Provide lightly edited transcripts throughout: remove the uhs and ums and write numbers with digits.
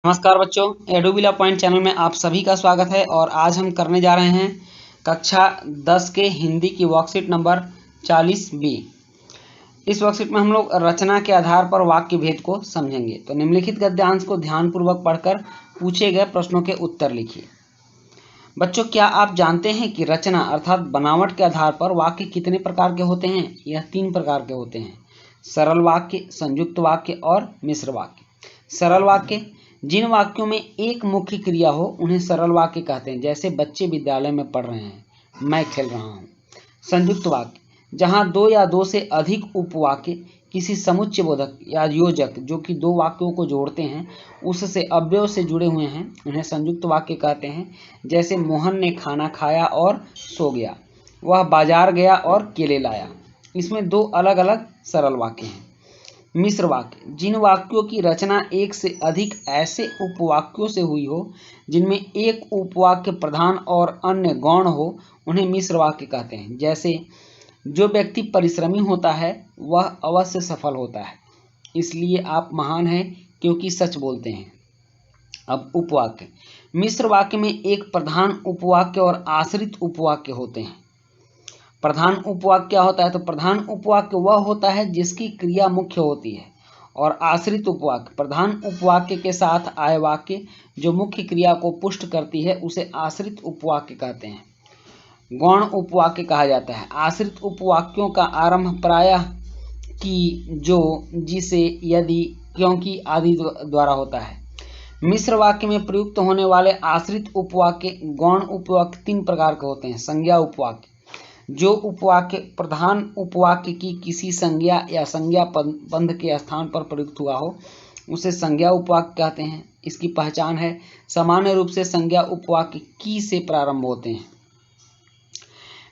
नमस्कार बच्चों, एडुविला point channel में आप सभी का स्वागत है। और आज हम करने जा रहे हैं कक्षा 10 के हिंदी की वर्कशीट नंबर 40B। इस वर्कशीट में हम लोग रचना के आधार पर वाक्य भेद को समझेंगे। तो निम्नलिखित गद्यांश को ध्यानपूर्वक पढ़कर पूछे गए प्रश्नों के उत्तर लिखिए। बच्चों, क्या आप जानते हैं कि रचना अर्थात बनावट के आधार पर वाक्य कितने प्रकार के होते हैं? यह 3 प्रकार के होते हैं: सरल वाक्य, संयुक्त वाक्य और मिश्र वाक्य। सरल वाक्य: जिन वाक्यों में एक मुख्य क्रिया हो उन्हें सरल वाक्य कहते हैं, जैसे बच्चे विद्यालय में पढ़ रहे हैं, मैं खेल रहा हूँ। संयुक्त वाक्य: जहाँ 2 या 2 से अधिक उपवाक्य किसी समुच्चय बोधक या योजक जो कि 2 वाक्यों को जोड़ते हैं उससे अव्यय से जुड़े हुए हैं, उन्हें संयुक्त वाक्य कहते हैं। जैसे मोहन ने खाना खाया और सो गया, वह बाजार गया और केले लाया। इसमें 2 अलग अलग सरल वाक्य हैं। मिश्र वाक्य: जिन वाक्यों की रचना एक से अधिक ऐसे उपवाक्यों से हुई हो जिनमें एक उपवाक्य प्रधान और अन्य गौण हो, उन्हें मिश्र वाक्य कहते हैं। जैसे जो व्यक्ति परिश्रमी होता है वह अवश्य सफल होता है, इसलिए आप महान हैं क्योंकि सच बोलते हैं। अब उपवाक्य: मिश्र वाक्य में एक प्रधान उपवाक्य और आश्रित उपवाक्य होते हैं। प्रधान उपवाक्य क्या होता है? तो प्रधान उपवाक्य वह होता है जिसकी क्रिया मुख्य होती है, और आश्रित उपवाक्य प्रधान उपवाक्य के साथ आए वाक्य जो मुख्य क्रिया को पुष्ट करती है उसे आश्रित उपवाक्य कहते हैं। गौण उपवाक्य कहा जाता है। आश्रित उपवाक्यों का आरंभ प्रायः कि, जो, जिसे, यदि, क्योंकि आदि द्वारा होता है। मिश्र वाक्य में प्रयुक्त होने वाले आश्रित उपवाक्य गौण उपवाक्य 3 प्रकार के होते हैं। संज्ञा उपवाक्य: जो उपवाक्य प्रधान उपवाक्य की किसी संज्ञा या संज्ञा बंध के स्थान पर प्रयुक्त हुआ हो उसे संज्ञा उपवाक्य कहते हैं। इसकी पहचान है: सामान्य रूप से संज्ञा उपवाक्य की से प्रारंभ होते हैं।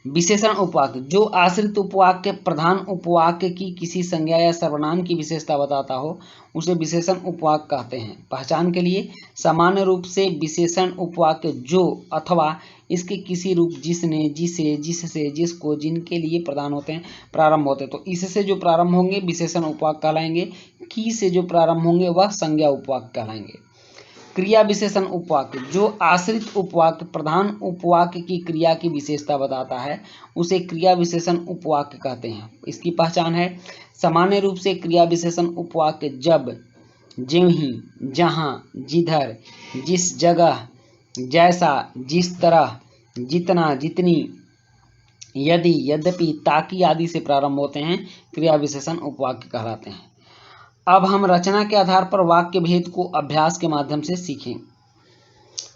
विशेषण उपवाक्य: जो आश्रित उपवाक्य प्रधान उपवाक्य की किसी संज्ञा या सर्वनाम की विशेषता बताता हो उसे विशेषण उपवाक्य कहते हैं। पहचान के लिए: सामान्य रूप से विशेषण उपवाक्य जो अथवा इसके किसी रूप जिसने, जिसे, जिससे, जिसको, जिनके लिए प्रारंभ होते हैं। तो इससे जो प्रारंभ होंगे विशेषण उपवाक्य कहलाएंगे, की से जो प्रारंभ होंगे वह संज्ञा उपवाक्य कहलाएंगे। क्रिया विशेषण उपवाक्य: जो आश्रित उपवाक्य प्रधान उपवाक्य की क्रिया की विशेषता बताता है उसे क्रिया विशेषण उपवाक्य कहते हैं। इसकी पहचान है: सामान्य रूप से क्रिया विशेषण उपवाक्य जब, ज्यों-ही, जहाँ, जिधर, जिस जगह, जैसा, जिस तरह, जितना, जितनी, यदि, यद्यपि, ताकि आदि से प्रारंभ होते हैं क्रिया विशेषण उपवाक्य कहलाते हैं। अब हम रचना के आधार पर वाक्य भेद को अभ्यास के माध्यम से सीखें।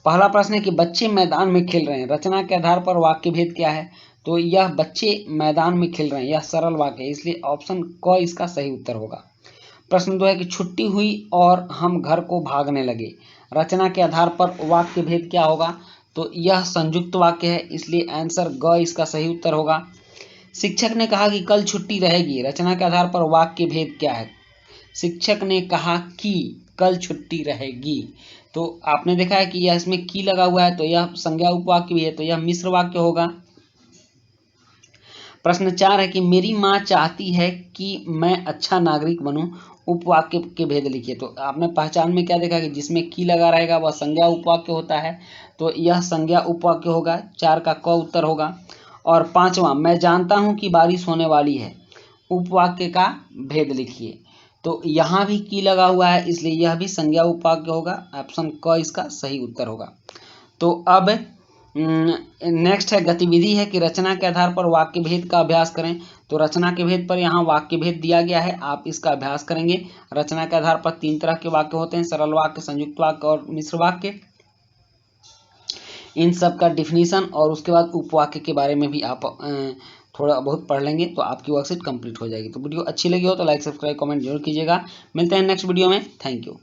पहला प्रश्न है कि बच्चे मैदान में खेल रहे हैं। रचना के आधार पर वाक्य भेद क्या है? तो यह बच्चे मैदान में खेल रहे हैं, यह सरल वाक्य है, इसलिए ऑप्शन क इसका सही उत्तर होगा। प्रश्न 2 है कि छुट्टी हुई और हम घर को भागने लगे। रचना के आधार पर वाक्य भेद क्या होगा? तो यह संयुक्त वाक्य है, इसलिए आंसर ग इसका सही उत्तर होगा। शिक्षक ने कहा कि कल छुट्टी रहेगी। रचना के आधार पर वाक्य भेद क्या है? शिक्षक ने कहा कि कल छुट्टी रहेगी। तो आपने देखा है कि यह इसमें की लगा हुआ है, तो यह संज्ञा उपवाक्य भी है, तो यह मिश्र वाक्य होगा। प्रश्न 4 है कि मेरी माँ चाहती है कि मैं अच्छा नागरिक बनूं। उपवाक्य के भेद लिखिए। तो आपने पहचान में क्या देखा कि जिसमें की लगा रहेगा वह संज्ञा उपवाक्य होता है, तो यह संज्ञा उपवाक्य होगा। 4 का क उत्तर होगा। और 5वां, मैं जानता हूं कि बारिश होने वाली है। उपवाक्य का भेद लिखिए। तो यहाँ भी की लगा हुआ है, इसलिए यह भी संज्ञा उपवाक्य होगा। ऑप्शन क इसका सही उत्तर होगा। तो अब नेक्स्ट है गतिविधि है कि रचना के आधार पर वाक्य भेद का अभ्यास करें। तो रचना के भेद पर यहाँ वाक्य भेद दिया गया है, आप इसका अभ्यास करेंगे। रचना के आधार पर 3 तरह के वाक्य होते हैं: सरल वाक्य, संयुक्त वाक्य और मिश्र वाक्य। इन सब का डिफिनीशन और उसके बाद उपवाक्य के बारे में भी आप थोड़ा बहुत पढ़ लेंगे तो आपकी वर्कशीट कंप्लीट हो जाएगी। तो वीडियो अच्छी लगी हो तो लाइक, सब्सक्राइब, कमेंट जरूर कीजिएगा। मिलते हैं नेक्स्ट वीडियो में। Thank you.